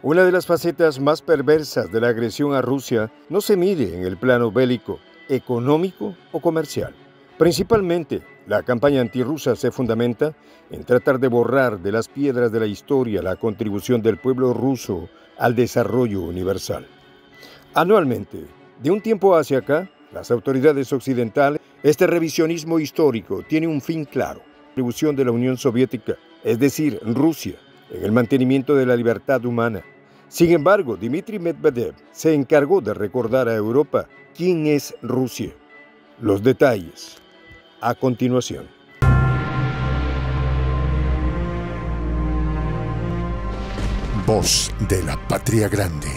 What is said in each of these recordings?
Una de las facetas más perversas de la agresión a Rusia no se mide en el plano bélico, económico o comercial. Principalmente, la campaña antirrusa se fundamenta en tratar de borrar de las piedras de la historia la contribución del pueblo ruso al desarrollo universal. Anualmente, de un tiempo hacia acá, las autoridades occidentales, este revisionismo histórico tiene un fin claro: la contribución de la Unión Soviética, es decir, Rusia, en el mantenimiento de la libertad humana. Sin embargo, Dmitry Medvedev se encargó de recordar a Europa quién es Rusia. Los detalles a continuación. Voz de la Patria Grande.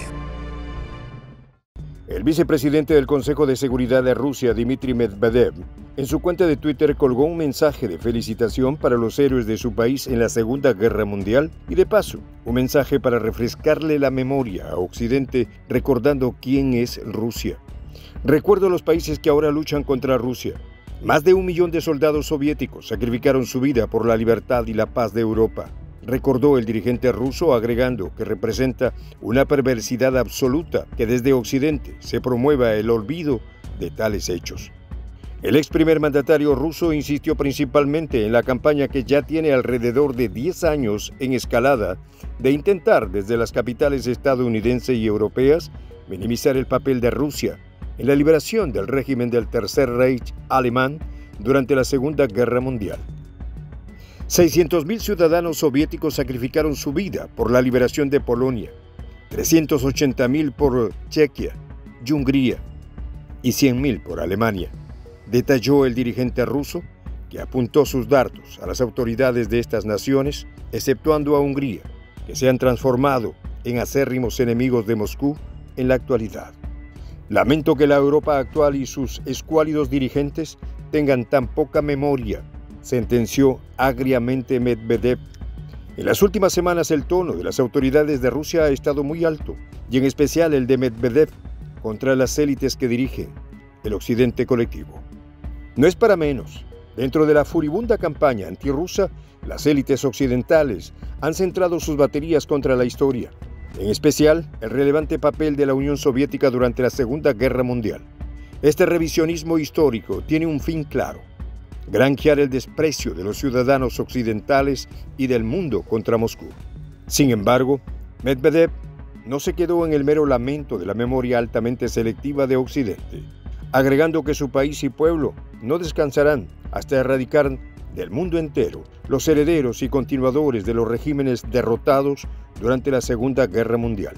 El vicepresidente del Consejo de Seguridad de Rusia, Dmitry Medvedev, en su cuenta de Twitter colgó un mensaje de felicitación para los héroes de su país en la Segunda Guerra Mundial y, de paso, un mensaje para refrescarle la memoria a Occidente recordando quién es Rusia. Recuerdo a los países que ahora luchan contra Rusia. Más de 1 millón de soldados soviéticos sacrificaron su vida por la libertad y la paz de Europa, recordó el dirigente ruso, agregando que representa una perversidad absoluta que desde Occidente se promueva el olvido de tales hechos. El ex primer mandatario ruso insistió principalmente en la campaña que ya tiene alrededor de 10 años en escalada de intentar desde las capitales estadounidenses y europeas minimizar el papel de Rusia en la liberación del régimen del Tercer Reich alemán durante la Segunda Guerra Mundial. 600.000 ciudadanos soviéticos sacrificaron su vida por la liberación de Polonia, 380.000 por Chequia y Hungría y 100.000 por Alemania, detalló el dirigente ruso, que apuntó sus dardos a las autoridades de estas naciones, exceptuando a Hungría, que se han transformado en acérrimos enemigos de Moscú en la actualidad. Lamento que la Europa actual y sus escuálidos dirigentes tengan tan poca memoria, sentenció agriamente Medvedev. En las últimas semanas el tono de las autoridades de Rusia ha estado muy alto, y en especial el de Medvedev contra las élites que dirigen el occidente colectivo. No es para menos. Dentro de la furibunda campaña antirrusa, las élites occidentales han centrado sus baterías contra la historia, en especial el relevante papel de la Unión Soviética durante la Segunda Guerra Mundial. Este revisionismo histórico tiene un fin claro: granjear el desprecio de los ciudadanos occidentales y del mundo contra Moscú. Sin embargo, Medvedev no se quedó en el mero lamento de la memoria altamente selectiva de Occidente, agregando que su país y pueblo no descansarán hasta erradicar del mundo entero los herederos y continuadores de los regímenes derrotados durante la Segunda Guerra Mundial.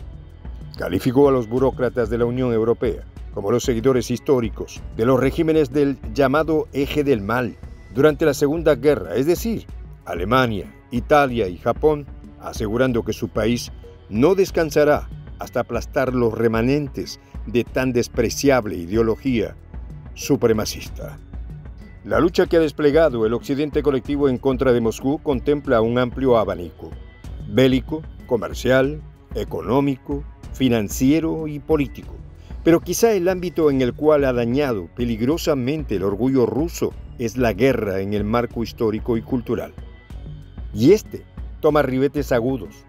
Calificó a los burócratas de la Unión Europea como los seguidores históricos de los regímenes del llamado Eje del Mal durante la Segunda Guerra, es decir, Alemania, Italia y Japón, asegurando que su país no descansará hasta aplastar los remanentes de tan despreciable ideología supremacista. La lucha que ha desplegado el occidente colectivo en contra de Moscú contempla un amplio abanico: bélico, comercial, económico, financiero y político. Pero quizá el ámbito en el cual ha dañado peligrosamente el orgullo ruso es la guerra en el marco histórico y cultural. Y este toma ribetes agudos.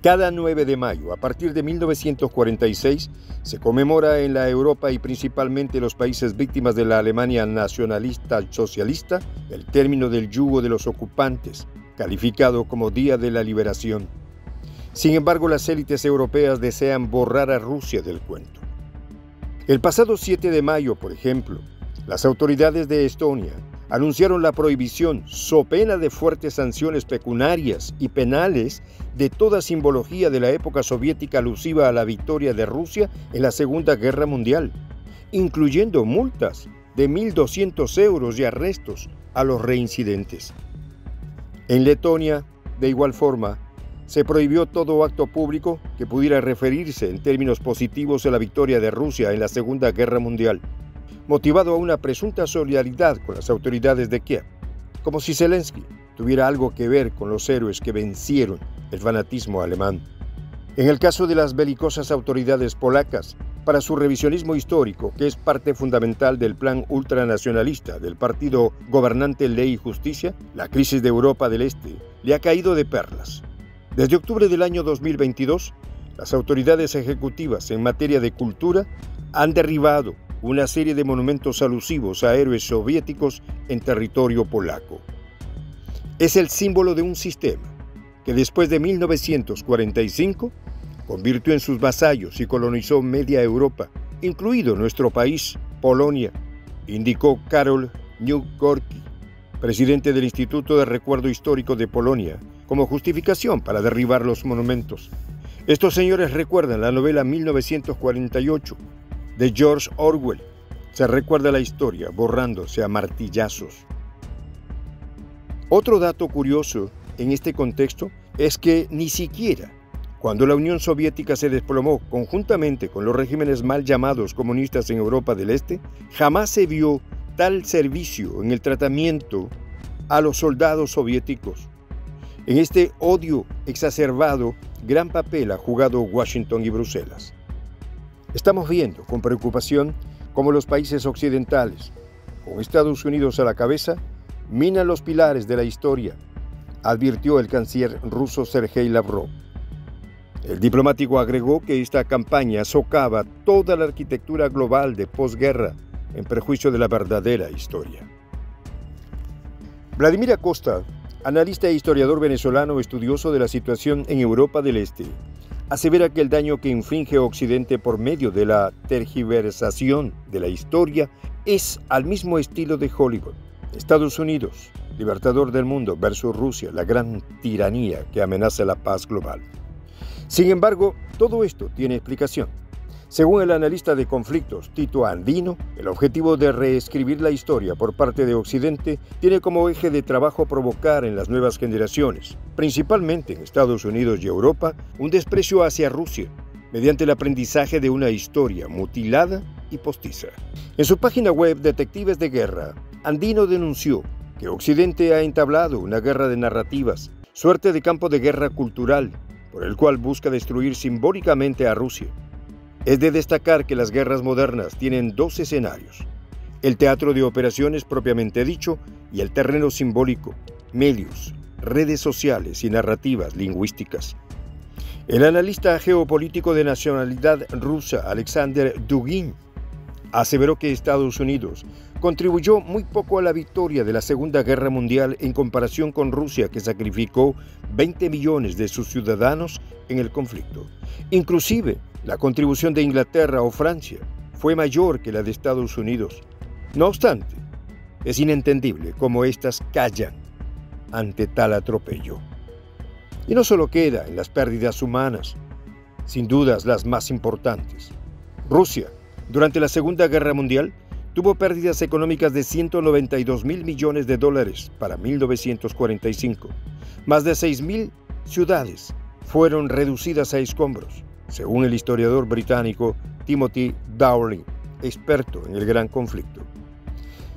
Cada 9 de mayo, a partir de 1946, se conmemora en la Europa y principalmente en los países víctimas de la Alemania nacionalista socialista el término del yugo de los ocupantes, calificado como Día de la Liberación. Sin embargo, las élites europeas desean borrar a Rusia del cuento. El pasado 7 de mayo, por ejemplo, las autoridades de Estonia anunciaron la prohibición, so pena de fuertes sanciones pecuniarias y penales, de toda simbología de la época soviética alusiva a la victoria de Rusia en la Segunda Guerra Mundial, incluyendo multas de 1.200 euros y arrestos a los reincidentes. En Letonia, de igual forma, se prohibió todo acto público que pudiera referirse en términos positivos a la victoria de Rusia en la Segunda Guerra Mundial, motivado a una presunta solidaridad con las autoridades de Kiev, como si Zelensky tuviera algo que ver con los héroes que vencieron el fanatismo alemán. En el caso de las belicosas autoridades polacas, para su revisionismo histórico, que es parte fundamental del plan ultranacionalista del partido gobernante Ley y Justicia, la crisis de Europa del Este le ha caído de perlas. Desde octubre del año 2022, las autoridades ejecutivas en materia de cultura han derribado una serie de monumentos alusivos a héroes soviéticos en territorio polaco. Es el símbolo de un sistema que después de 1945 convirtió en sus vasallos y colonizó media Europa, incluido nuestro país, Polonia, indicó Karol Nowotny, presidente del Instituto de Recuerdo Histórico de Polonia, como justificación para derribar los monumentos. Estos señores recuerdan la novela 1948 de George Orwell. Se recuerda la historia borrándose a martillazos. Otro dato curioso en este contexto es que ni siquiera cuando la Unión Soviética se desplomó conjuntamente con los regímenes mal llamados comunistas en Europa del Este, jamás se vio tal servicio en el tratamiento a los soldados soviéticos. En este odio exacerbado, gran papel ha jugado Washington y Bruselas. Estamos viendo con preocupación cómo los países occidentales, con Estados Unidos a la cabeza, minan los pilares de la historia, advirtió el canciller ruso Sergei Lavrov. El diplomático agregó que esta campaña socava toda la arquitectura global de posguerra en perjuicio de la verdadera historia. Vladimir Acosta, analista e historiador venezolano estudioso de la situación en Europa del Este, asevera que el daño que inflige Occidente por medio de la tergiversación de la historia es al mismo estilo de Hollywood. Estados Unidos, libertador del mundo, versus Rusia, la gran tiranía que amenaza la paz global. Sin embargo, todo esto tiene explicación. Según el analista de conflictos Tito Andino, el objetivo de reescribir la historia por parte de Occidente tiene como eje de trabajo provocar en las nuevas generaciones, principalmente en Estados Unidos y Europa, un desprecio hacia Rusia, mediante el aprendizaje de una historia mutilada y postiza. En su página web Detectives de Guerra, Andino denunció que Occidente ha entablado una guerra de narrativas, suerte de campo de guerra cultural, por el cual busca destruir simbólicamente a Rusia. Es de destacar que las guerras modernas tienen dos escenarios: el teatro de operaciones propiamente dicho y el terreno simbólico, medios, redes sociales y narrativas lingüísticas. El analista geopolítico de nacionalidad rusa Alexander Dugin aseveró que Estados Unidos contribuyó muy poco a la victoria de la Segunda Guerra Mundial en comparación con Rusia, que sacrificó 20 millones de sus ciudadanos en el conflicto. Inclusive, la contribución de Inglaterra o Francia fue mayor que la de Estados Unidos. No obstante, es inentendible cómo éstas callan ante tal atropello. Y no solo queda en las pérdidas humanas, sin dudas las más importantes. Rusia, durante la Segunda Guerra Mundial, tuvo pérdidas económicas de 192.000 millones de dólares para 1945. Más de 6.000 ciudades fueron reducidas a escombros, según el historiador británico Timothy Dowling, experto en el Gran Conflicto.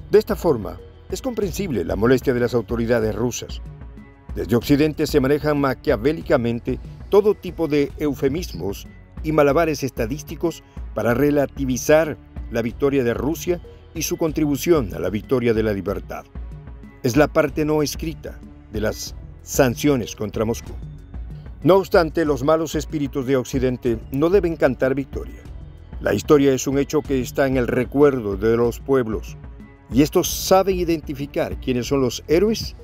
De esta forma, es comprensible la molestia de las autoridades rusas. Desde Occidente se manejan maquiavélicamente todo tipo de eufemismos y malabares estadísticos para relativizar la victoria de Rusia y su contribución a la victoria de la libertad. Es la parte no escrita de las sanciones contra Moscú. No obstante, los malos espíritus de Occidente no deben cantar victoria. La historia es un hecho que está en el recuerdo de los pueblos, y estos saben identificar quiénes son los héroes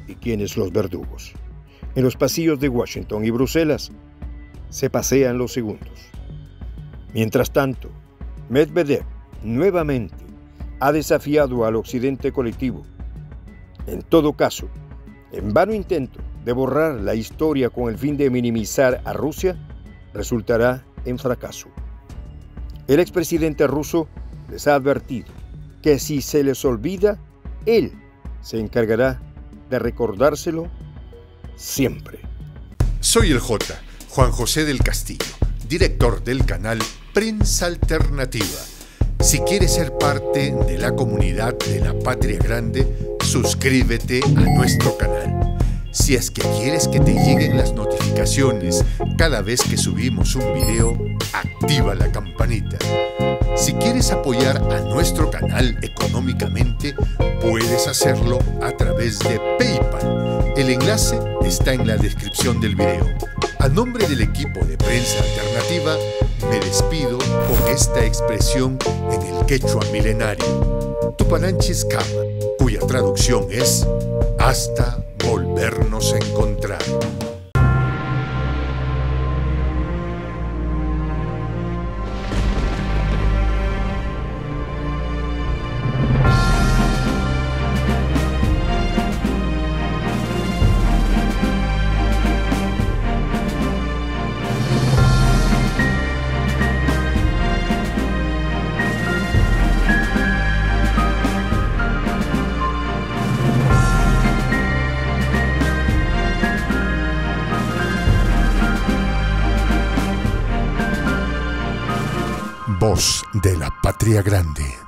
y quiénes los verdugos. En los pasillos de Washington y Bruselas se pasean los segundos. Mientras tanto, Medvedev nuevamente ha desafiado al Occidente colectivo. En todo caso, en vano intento de borrar la historia con el fin de minimizar a Rusia resultará en fracaso. El expresidente ruso les ha advertido que si se les olvida, él se encargará de recordárselo siempre. Soy el J, Juan José del Castillo, director del canal Prensa Alternativa. Si quieres ser parte de la comunidad de la Patria Grande, suscríbete a nuestro canal. Si es que quieres que te lleguen las notificaciones cada vez que subimos un video, activa la campanita. Si quieres apoyar a nuestro canal económicamente, puedes hacerlo a través de PayPal. El enlace está en la descripción del video. A nombre del equipo de Prensa Alternativa, me despido con esta expresión en el quechua milenario, Tupananchis Kama, cuya traducción es hasta volvernos a encontrar. Voz de la Patria Grande.